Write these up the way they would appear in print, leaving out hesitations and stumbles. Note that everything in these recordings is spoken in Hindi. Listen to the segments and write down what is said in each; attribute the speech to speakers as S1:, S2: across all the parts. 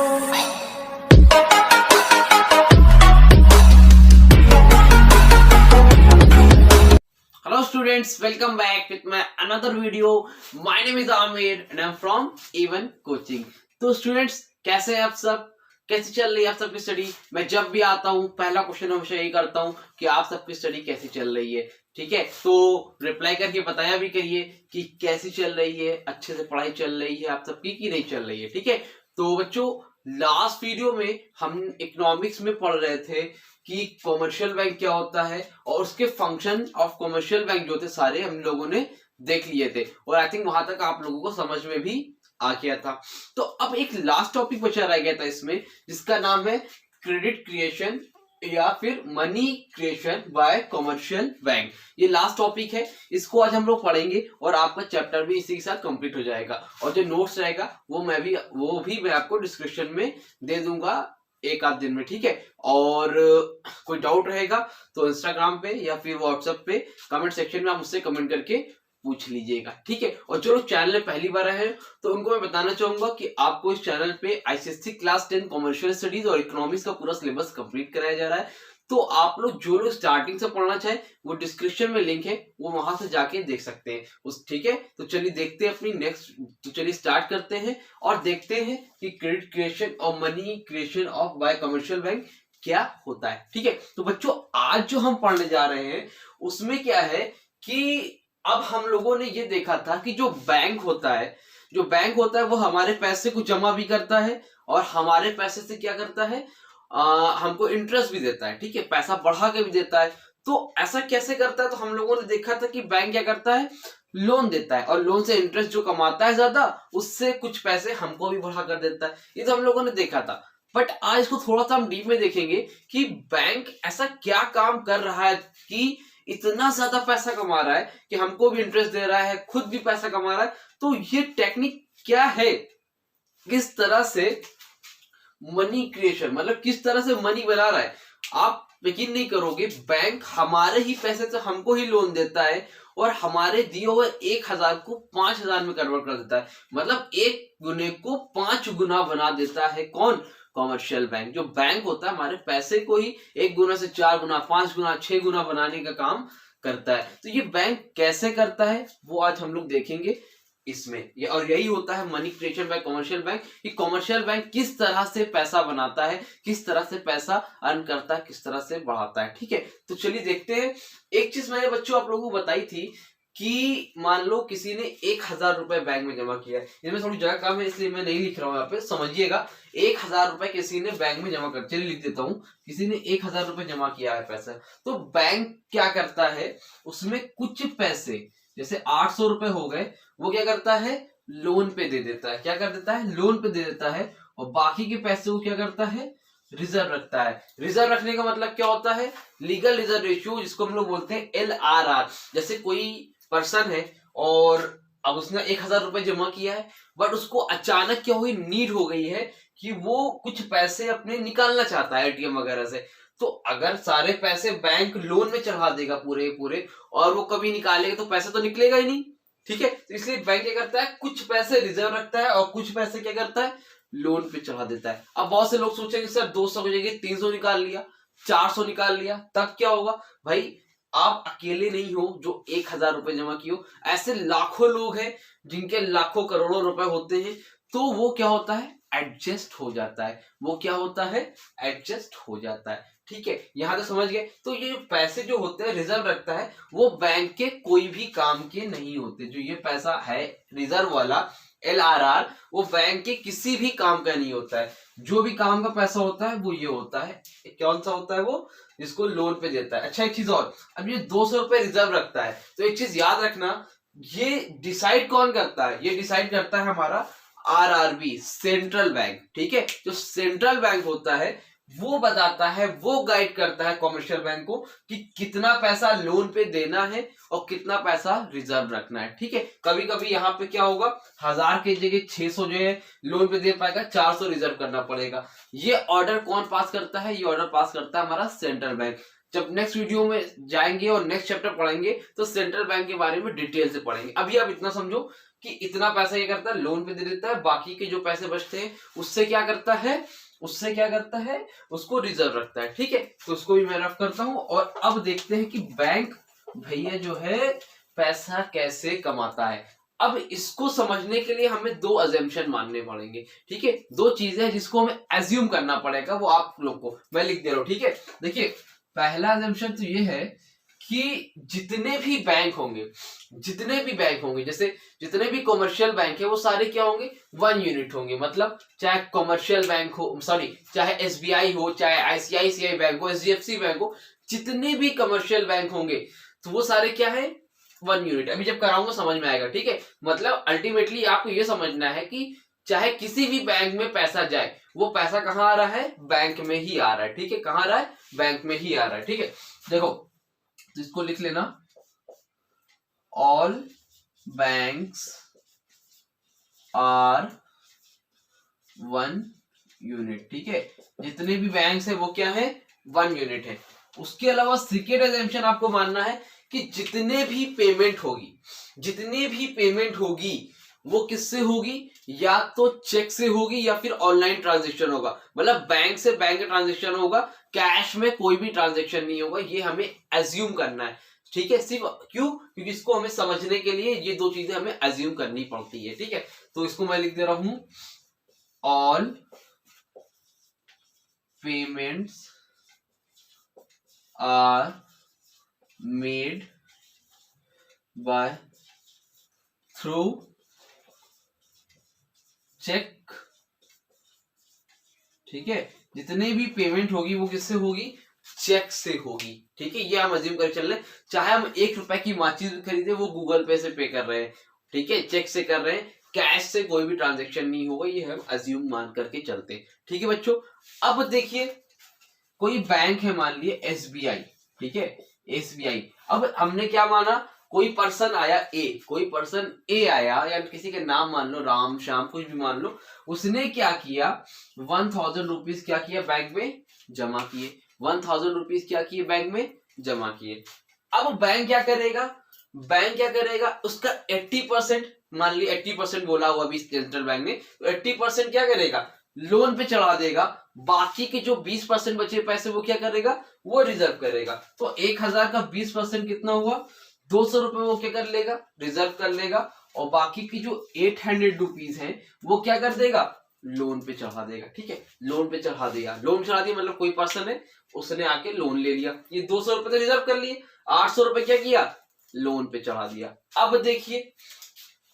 S1: Hello students, welcome back with my another video. My name is Amir and I'm from Even Coaching. तो स्टूडेंट्स कैसे हैं आप सब, कैसी चल रही है आप सबकी स्टडी। मैं जब भी आता हूँ पहला क्वेश्चन हमेशा यही करता हूँ कि आप सबकी स्टडी कैसी चल रही है। ठीक है, तो रिप्लाई करके बताया भी करिए कि कैसी चल रही है, अच्छे से पढ़ाई चल रही है आप सबकी कि नहीं चल रही है। ठीक है, तो बच्चों लास्ट वीडियो में हम इकोनॉमिक्स में पढ़ रहे थे कि कॉमर्शियल बैंक क्या होता है और उसके फंक्शन ऑफ कॉमर्शियल बैंक जो थे सारे हम लोगों ने देख लिए थे और आई थिंक वहां तक आप लोगों को समझ में भी आ गया था। तो अब एक लास्ट टॉपिक बचा रह गया था इसमें, जिसका नाम है क्रेडिट क्रिएशन या फिर money creation bye commercial bank. ये लास्ट टॉपिक है, इसको आज हम लोग पढ़ेंगे और आपका चैप्टर भी इसी के साथ कंप्लीट हो जाएगा। और जो नोट्स रहेगा वो भी मैं आपको डिस्क्रिप्शन में दे दूंगा एक आध दिन में। ठीक है, और कोई डाउट रहेगा तो इंस्टाग्राम पे या फिर व्हाट्सएप पे कमेंट सेक्शन में आप मुझसे कमेंट करके पूछ लीजिएगा। ठीक है, और जो लोग चैनल में पहली बार आए हैं तो उनको मैं बताना चाहूंगा कि आपको इस चैनल पे आईसीएससी क्लास 10 कॉमर्शियल स्टडीज और इकोनॉमिक्स का पूरा सिलेबस कंप्लीट कराया जा रहा है। तो आप लोग जो लोग स्टार्टिंग से पढ़ना चाहें वो डिस्क्रिप्शन में लिंक है, वो वहां से जाके देख सकते हैं उस। ठीक है, तो चलिए देखते हैं अपनी नेक्स्ट, तो चलिए स्टार्ट करते हैं और देखते हैं कि क्रेडिट क्रिएशन और money creation of bye commercial bank क्या होता है। ठीक है, तो बच्चों आज जो हम पढ़ने जा रहे हैं उसमें क्या है कि अब हम लोगों ने ये देखा था कि जो बैंक होता है वो हमारे पैसे को जमा भी करता है और हमारे पैसे से क्या करता है, हमको इंटरेस्ट भी देता है। ठीक है, पैसा बढ़ा के भी देता है। तो ऐसा कैसे करता है, तो हम लोगों ने देखा था कि बैंक क्या करता है, लोन देता है और लोन से इंटरेस्ट जो कमाता है ज्यादा उससे कुछ पैसे हमको भी बढ़ा कर देता है। ये तो हम लोगों ने देखा था। बट आज इसको थोड़ा सा हम डीप में देखेंगे कि बैंक ऐसा क्या काम कर रहा है कि इतना ज्यादा पैसा कमा रहा है कि हमको भी इंटरेस्ट दे रहा है, खुद भी पैसा कमा रहा है। तो ये टेक्निक क्या है, किस तरह से मनी क्रिएशन, मतलब किस तरह से मनी बना रहा है। आप यकीन नहीं करोगे, बैंक हमारे ही पैसे से हमको ही लोन देता है और हमारे दिए हुए 1000 को 5000 में कन्वर्ट कर देता है। मतलब 1 गुने को 5 गुना बना देता है। कौन? Commercial bank. जो बैंक होता है हमारे पैसे को ही 1 गुना से 4 गुना, 5 गुना, 6 गुना बनाने का काम करता है। तो ये बैंक कैसे करता है वो आज हम लोग देखेंगे इसमें। और यही होता है money creation bye commercial bank, कि कॉमर्शियल बैंक किस तरह से पैसा बनाता है, किस तरह से पैसा अर्न करता है, किस तरह से बढ़ाता है। ठीक है, तो चलिए देखते हैं। एक चीज मैंने बच्चों आप लोगों को बताई थी कि मान लो किसी ने 1000 रुपए बैंक में जमा किया है। इसमें थोड़ी जगह कम है इसलिए मैं नहीं लिख रहा हूँ यहाँ पे, समझिएगा। 1000 रुपए किसी ने बैंक में जमा कर, चलिए लिख देता हूँ, किसी ने 1000 रुपए जमा किया है पैसा। तो बैंक क्या करता है, उसमें कुछ पैसे जैसे 800 रुपए हो गए, वो क्या करता है, लोन पे दे देता है। क्या कर देता है, लोन पे दे देता है। और बाकी के पैसे को क्या करता है, रिजर्व रखता है। रिजर्व रखने का मतलब क्या होता है, लीगल रिजर्व रेशियो, जिसको हम लोग बोलते हैं LRR। जैसे कोई पर्सन है और अब उसने 1000 रुपए जमा किया है, बट उसको अचानक क्या हुई, नीड हो गई है कि वो कुछ पैसे अपने निकालना चाहता है एटीएम वगैरह से। तो अगर सारे पैसे बैंक लोन में चढ़ा देगा पूरे पूरे और वो कभी निकालेगा तो पैसा तो निकलेगा ही नहीं। ठीक है, तो इसलिए बैंक क्या करता है, कुछ पैसे रिजर्व रखता है और कुछ पैसे क्या करता है, लोन पे चढ़ा देता है। अब बहुत से लोग सोचेंगे सर 200 की जगह 300 निकाल लिया, 400 निकाल लिया, तब क्या होगा। भाई आप अकेले नहीं हो जो 1000 रुपए जमा किए हो, ऐसे लाखों लोग हैं जिनके लाखों करोड़ों रुपए होते हैं। तो वो क्या होता है, एडजस्ट हो जाता है। वो क्या होता है, एडजस्ट हो जाता है। ठीक है, यहां तक समझ गए। तो ये पैसे जो होते हैं रिजर्व रखता है, वो बैंक के कोई भी काम के नहीं होते। जो ये पैसा है रिजर्व वाला LRR, वो बैंक के किसी भी काम का नहीं होता है। जो भी काम का पैसा होता है वो ये होता है, कौन सा होता है, वो जिसको लोन पे देता है। अच्छा एक चीज और, अब ये 200 रुपए रिजर्व रखता है, तो एक चीज याद रखना, ये डिसाइड कौन करता है, ये डिसाइड करता है हमारा RRB, सेंट्रल बैंक। ठीक है, जो सेंट्रल बैंक होता है वो बताता है, वो गाइड करता है कॉमर्शियल बैंक को कि कितना पैसा लोन पे देना है और कितना पैसा रिजर्व रखना है। ठीक है, कभी कभी यहाँ पे क्या होगा, 1000 की जगह 600 जो है लोन पे दे पाएगा, 400 रिजर्व करना पड़ेगा। ये ऑर्डर कौन पास करता है, ये ऑर्डर पास करता है हमारा सेंट्रल बैंक। जब नेक्स्ट वीडियो में जाएंगे और नेक्स्ट चैप्टर पढ़ेंगे तो सेंट्रल बैंक के बारे में डिटेल से पढ़ेंगे। अभी आप इतना समझो कि इतना पैसा क्या करता है, लोन पे दे देता है, बाकी के जो पैसे बचते हैं उससे क्या करता है, उसको रिजर्व रखता है। ठीक है, तो उसको भी मैं रफ करता हूं। और अब देखते हैं कि बैंक भैया जो है पैसा कैसे कमाता है। अब इसको समझने के लिए हमें दो अजम्पशन मानने पड़ेंगे। ठीक है, दो चीजें हैं जिसको हमें एज्यूम करना पड़ेगा, वो आप लोग को मैं लिख दे रहा हूं। ठीक है, देखिए पहला अजम्पशन तो ये है कि जितने भी बैंक होंगे, जैसे जितने भी कमर्शियल बैंक है वो सारे क्या होंगे, 1 यूनिट होंगे। मतलब चाहे कमर्शियल बैंक हो, सॉरी चाहे एसबीआई हो, चाहे आईसीआईसीआई बैंक हो, एचडीएफसी बैंक हो, जितने भी कमर्शियल बैंक होंगे तो वो सारे क्या है, 1 यूनिट। अभी जब कराऊंगा समझ में आएगा। ठीक है, मतलब अल्टीमेटली आपको ये समझना है कि चाहे किसी भी बैंक में पैसा जाए, वो पैसा कहाँ आ रहा है, बैंक में ही आ रहा है। ठीक है, कहाँ आ रहा है, बैंक में ही आ रहा है। ठीक है, देखो तो इसको लिख लेना, ऑल बैंक्स आर 1 यूनिट। ठीक है, जितने भी बैंक्स है वो क्या है, 1 यूनिट है। उसके अलावा सेकेंड अजम्पशन आपको मानना है कि जितने भी पेमेंट होगी वो किससे होगी, या तो चेक से होगी या फिर ऑनलाइन ट्रांजेक्शन होगा। मतलब बैंक से बैंक ट्रांजेक्शन होगा, कैश में कोई भी ट्रांजेक्शन नहीं होगा। ये हमें एज्यूम करना है। ठीक है, सिर्फ क्यों, क्योंकि इसको हमें समझने के लिए ये दो चीजें हमें एज्यूम करनी पड़ती है। ठीक है, तो इसको मैं लिख दे रहा हूं, all payments are made by through cheque. ठीक है, जितने भी पेमेंट होगी वो किससे होगी, चेक से होगी। ठीक है, ये हम अज्यूम कर चल रहे, चाहे हम 1 रुपए की माचिस खरीदे वो गूगल पे से पे कर रहे हैं। ठीक है, चेक से कर रहे हैं, कैश से कोई भी ट्रांजेक्शन नहीं होगा, ये हम अज्यूम मान करके चलते हैं। ठीक है बच्चों, अब देखिए कोई बैंक है, मान लिए एसबीआई। ठीक है, एसबीआई। अब हमने क्या माना, कोई पर्सन आया ए आया, या किसी के नाम मान लो, राम श्याम कुछ भी मान लो, उसने क्या किया, 1000 रुपीज क्या किया, बैंक में जमा किए। 1000 रुपीज क्या किए, बैंक में जमा किए। अब बैंक क्या करेगा, उसका 80%, मान ली 80% बोला हुआ अभी सेंट्रल बैंक ने, तो 80% क्या करेगा, लोन पे चढ़ा देगा। बाकी के जो 20% बचे पैसे वो क्या करेगा, वो रिजर्व करेगा। तो 1000 का 20% कितना हुआ, 200 रुपए वो क्या कर लेगा, रिजर्व कर लेगा। और बाकी की जो 800 रुपीज है वो क्या कर देगा, लोन पे चढ़ा देगा। ठीक है, लोन पे चढ़ा दिया, मतलब कोई पर्सन है उसने आके लोन ले लिया, ये 200 रुपए तो रिजर्व कर लिए, 800 रुपए क्या किया, लोन पे चढ़ा दिया। अब देखिए,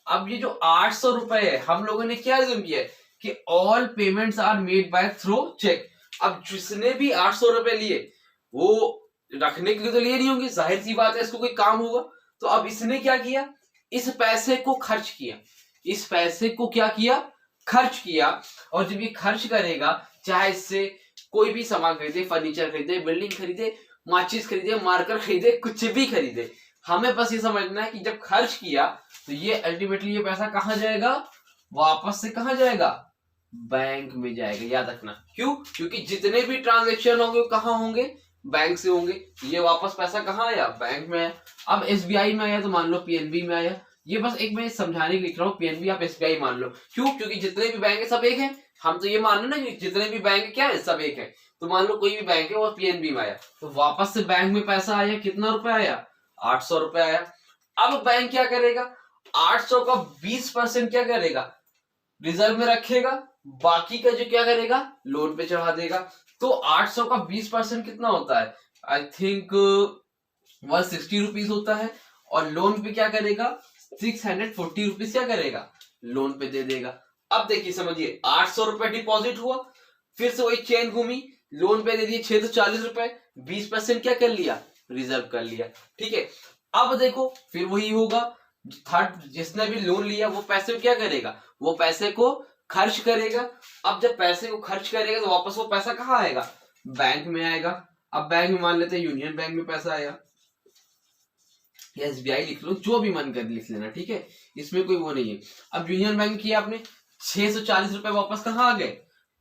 S1: अब ये जो 800 रुपए है हम लोगों ने क्या अज्यूम किया है कि all payments are made by through cheque. अब जिसने भी 800 रुपए लिए वो रखने के लिए तो लिए नहीं होंगे, जाहिर सी बात है इसको कोई काम होगा। तो अब इसने क्या किया, इस पैसे को खर्च किया, खर्च किया। और जब ये खर्च करेगा, चाहे इससे कोई भी सामान खरीदे, फर्नीचर खरीदे, बिल्डिंग खरीदे, माचिस खरीदे, मार्कर खरीदे, कुछ भी खरीदे, हमें बस ये समझना है कि जब खर्च किया तो ये अल्टीमेटली ये पैसा कहां जाएगा, वापस से कहां जाएगा, बैंक में जाएगा। याद रखना, क्यों, क्योंकि जितने भी ट्रांजेक्शन होंगे कहां होंगे, बैंक से होंगे। ये वापस पैसा कहां आया, बैंक में आया। अब एसबीआई में आया तो मान लो पीएनबी में आया। ये बस एक मैं समझाने के लिख रहा हूँ, पीएनबी आप एसबीआई मान लो, क्यों, क्योंकि जितने भी बैंक है सब एक है। हम तो ये मान लो ना कि जितने भी बैंक क्या है सब एक है। तो मान लो कोई भी बैंक है और पीएनबी में आया, तो वापस से बैंक में पैसा आया, कितना रुपए आया, 800 रुपए आया। अब बैंक क्या करेगा, 800 का 20% क्या करेगा, रिजर्व में रखेगा, बाकी का जो क्या करेगा, लोन पे चढ़ा देगा। तो 800 का 20% कितना होता है, आई थिंक 160 रुपीज होता है। और लोन पे क्या करेगा, 640 रुपीज क्या करेगा, लोन पे दे देगा। अब देखिए समझिए, 800 रुपए डिपॉजिट हुआ, फिर से वही चेन घूमी, लोन पे दे दिए 640 रुपए, 20% क्या कर लिया, रिजर्व कर लिया। ठीक है, अब देखो फिर वही होगा, थर्ड जिसने भी लोन लिया वो पैसे को क्या करेगा, वो पैसे को खर्च करेगा। अब जब पैसे को खर्च करेगा तो वापस वो पैसा कहाँ आएगा, बैंक में आएगा। अब बैंक में मान लेते हैं यूनियन बैंक में पैसा आया, एसबीआई लिख लो, जो भी मन कर लिख लेना। ठीक है, इसमें कोई वो नहीं है। अब यूनियन बैंक किया आपने, 640 रुपए वापस कहाँ आ गए,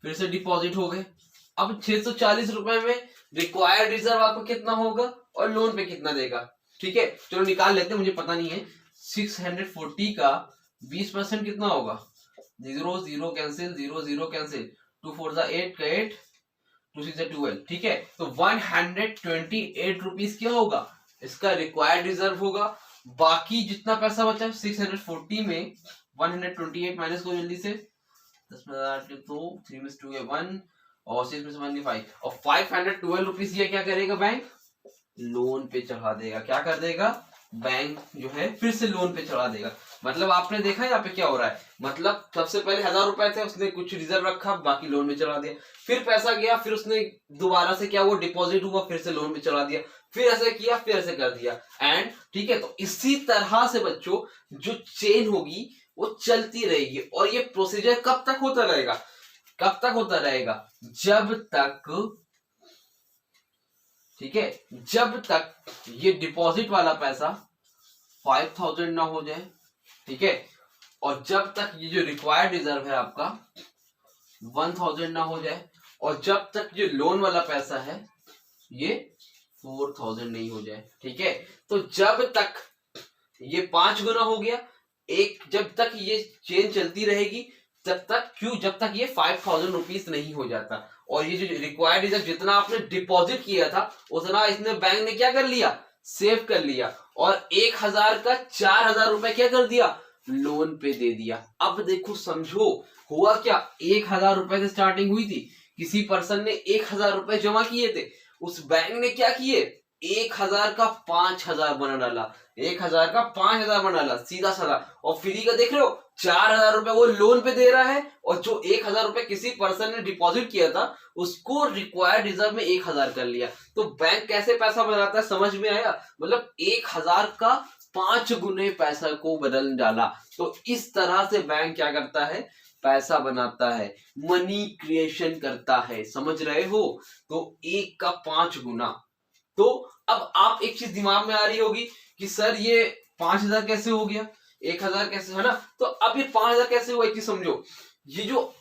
S1: फिर से डिपॉजिट हो गए। अब 640 रुपए में रिक्वायर्ड रिजर्व आपको कितना होगा और लोन पे कितना देगा। ठीक है, चलो निकाल लेते हैं, मुझे पता नहीं है। 640 का 20% कितना होगा, 0 0 कैंसिल, 0 0 कैंसिल, 2 4 8 का 8, 2 6 12, ठीक है। तो 128 रुपीज क्या होगा, इसका रिक्वायर्ड रिजर्व होगा। बाकी जितना पैसा बचा 640 में 128 माइनस को जल्दी से, 10 में 8 तो 3 में 2 है 1 और 6 में से 1 5 और 512 रुपीज ये क्या करेगा, बैंक लोन पे चढ़ा देगा। क्या कर देगा, बैंक जो है फिर से लोन पे चढ़ा देगा। मतलब आपने देखा यहाँ पे क्या हो रहा है, मतलब सबसे पहले 1000 रुपए थे, उसने कुछ रिजर्व रखा, बाकी लोन में चढ़ा दिया, फिर पैसा गया, फिर उसने दोबारा से क्या वो डिपॉजिट हुआ, फिर से लोन में चढ़ा दिया, फिर ऐसे किया, फिर ऐसे कर दिया एंड ठीक है। तो इसी तरह से बच्चों जो चेन होगी वो चलती रहेगी और ये प्रोसीजर कब तक होता रहेगा, कब तक होता रहेगा, जब तक, ठीक है, जब तक ये डिपॉजिट वाला पैसा 5000 ना हो जाए, ठीक है, और जब तक ये जो रिक्वायर्ड रिजर्व है आपका 1000 ना हो जाए, और जब तक जो लोन वाला पैसा है ये 4000 नहीं हो जाए, ठीक है। तो जब तक ये 5 गुना हो गया, एक जब तक ये चेन चलती रहेगी तब तक, क्यों, जब तक ये 5000 रुपीज नहीं हो जाता। और ये जो रिक्वायर्ड रिजर्व जितना आपने डिपॉजिट किया था उतना इसने बैंक ने क्या कर लिया, सेव कर लिया, और 1000 का 4000 रुपए क्या कर दिया, लोन पे दे दिया। अब देखो समझो हुआ क्या, 1000 रुपए से स्टार्टिंग हुई थी, किसी पर्सन ने 1000 रुपए जमा किए थे, उस बैंक ने क्या किए, 1000 का 5000 बना डाला, 1000 का 5000 बना डाला सीधा साधा, और फ्री का देख रहे हो 4000 रुपए वो लोन पे दे रहा है, और जो 1000 रुपए किसी पर्सन ने डिपॉजिट किया था उसको रिक्वायर्ड रिजर्व में 1000 कर लिया। तो बैंक कैसे पैसा बनाता है समझ में आया, मतलब 1000 का 5 गुने पैसा को बदल डाला। तो इस तरह से बैंक क्या करता है, पैसा बनाता है, मनी क्रिएशन करता है, समझ रहे हो। तो 1 का 5 गुना। तो अब आप एक चीज दिमाग में आ रही होगी कि सर ये 5000 कैसे हो गया, 1000 कैसे, है ना। तो अब ये 5000 कैसे हुआ, एक चीज समझो, ये जो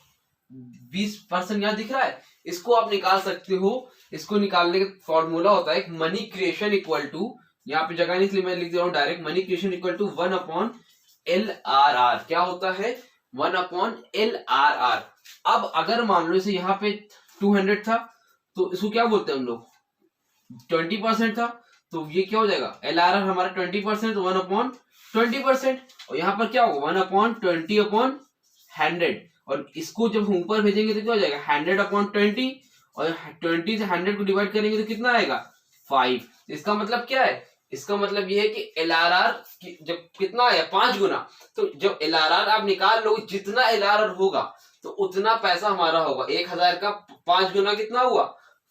S1: 20% यहाँ दिख रहा है इसको आप निकाल सकते हो। इसको निकालने का फॉर्मूला होता है मनी क्रिएशन इक्वल टू, यहाँ पे जगह नहीं इसलिए मैं लिख दे रहा हूँ direct, money creation equal to 1/LRR। क्या होता है, 1/LRR। अब अगर मान लो इसे यहाँ पे 200 था तो इसको क्या बोलते हैं हम लोग, 20% था, तो ये क्या हो जाएगा, LRR हमारा 20%, 1/20%, और यहाँ पर क्या होगा 1/20/100, और इसको जब हम ऊपर भेजेंगे तो क्या हो जाएगा 100/20, और 20 से 100 को डिवाइड करेंगे तो कितना आएगा 5। इसका मतलब क्या है, इसका मतलब ये है कि LRR जब कितना आया 5 गुना, तो जब LRR आप निकाल लो जितना LRR होगा तो उतना पैसा हमारा होगा। 1000 का 5 गुना कितना हुआ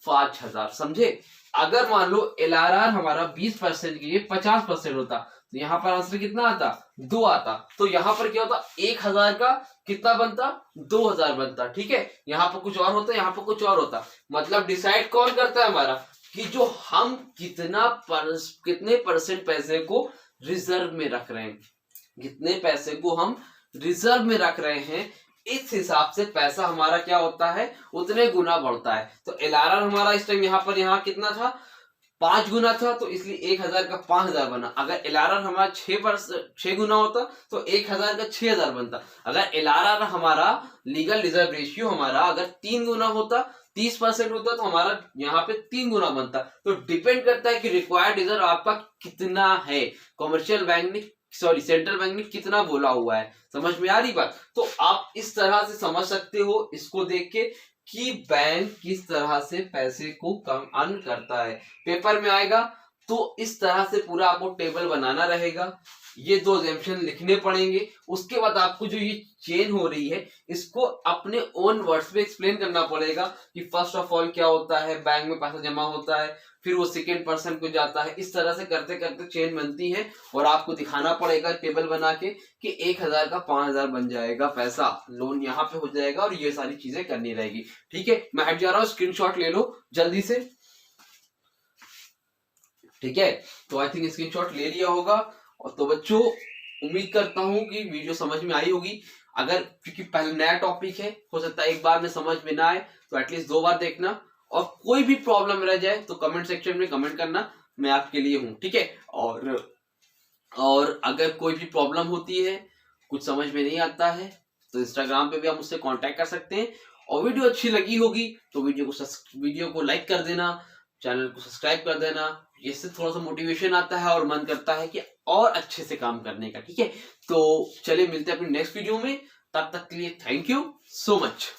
S1: 5000, समझे। अगर मान लो LRR हमारा 20% के लिए 50% होता तो यहाँ पर आंसर कितना आता 2 आता। तो यहाँ पर क्या होता 1000 का कितना बनता 2000 बनता, ठीक है। यहाँ पर कुछ और होता, यहाँ पर कुछ और होता। मतलब डिसाइड कौन करता है हमारा कि जो हम कितने परसेंट पैसे को रिजर्व में रख रहे हैं, कितने पैसे को हम रिजर्व में रख रहे हैं, इस हिसाब से पैसा हमारा क्या होता है उतने गुना बढ़ता है। तो LRR हमारा इस टाइम यहाँ पर यहाँ कितना था 5 गुना था, तो इसलिए 1000 का 5000 बना। अगर LRR हमारा 6 गुना होता तो 1000 का 6000 बनता। अगर LRR हमारा लीगल रिजर्व रेशियो हमारा अगर 3 गुना होता 30% होता तो हमारा यहाँ पे 3 गुना बनता। तो डिपेंड करता है कि रिक्वायर्ड रिजर्व आपका कितना है, कॉमर्शियल बैंक ने सेंट्रल बैंक ने कितना बोला हुआ है। समझ में आ रही बात। तो आप इस तरह से समझ सकते हो इसको देख के कि बैंक किस तरह से पैसे को कम अर्न करता है। पेपर में आएगा तो इस तरह से पूरा आपको टेबल बनाना रहेगा, ये 2 एग्जाम्पशन लिखने पड़ेंगे। उसके बाद आपको जो ये चेन हो रही है इसको अपने ओन वर्ड्स में एक्सप्लेन करना पड़ेगा कि फर्स्ट ऑफ ऑल क्या होता है, बैंक में पैसा जमा होता है, फिर वो सेकेंड पर्सन को जाता है। इस तरह से करते करते चेन बनती है और आपको दिखाना पड़ेगा टेबल बना के कि 1000 का 5000 बन जाएगा पैसा, लोन यहाँ पे हो जाएगा और ये सारी चीजें करनी रहेगी। ठीक है, मैं हट जा रहा हूँ, स्क्रीनशॉट ले लो जल्दी से। ठीक है, तो आई थिंक स्क्रीनशॉट ले लिया होगा। और तो बच्चों उम्मीद करता हूं कि वीडियो समझ में आई होगी। अगर क्योंकि पहले नया टॉपिक है, हो सकता है एक बार में समझ में ना आए तो एटलीस्ट 2 बार देखना, और कोई भी प्रॉब्लम रह जाए तो कमेंट सेक्शन में कमेंट करना, मैं आपके लिए हूं। ठीक है, और अगर कोई भी प्रॉब्लम होती है, कुछ समझ में नहीं आता है तो इंस्टाग्राम पे भी आप मुझसे कांटेक्ट कर सकते हैं। और वीडियो अच्छी लगी होगी तो वीडियो को लाइक कर देना, चैनल को सब्सक्राइब कर देना। इससे थोड़ा सा मोटिवेशन आता है और मन करता है कि और अच्छे से काम करने का। ठीक है, तो चलिए मिलते हैं अपनी नेक्स्ट वीडियो में। तब तक के लिए थैंक यू सो मच।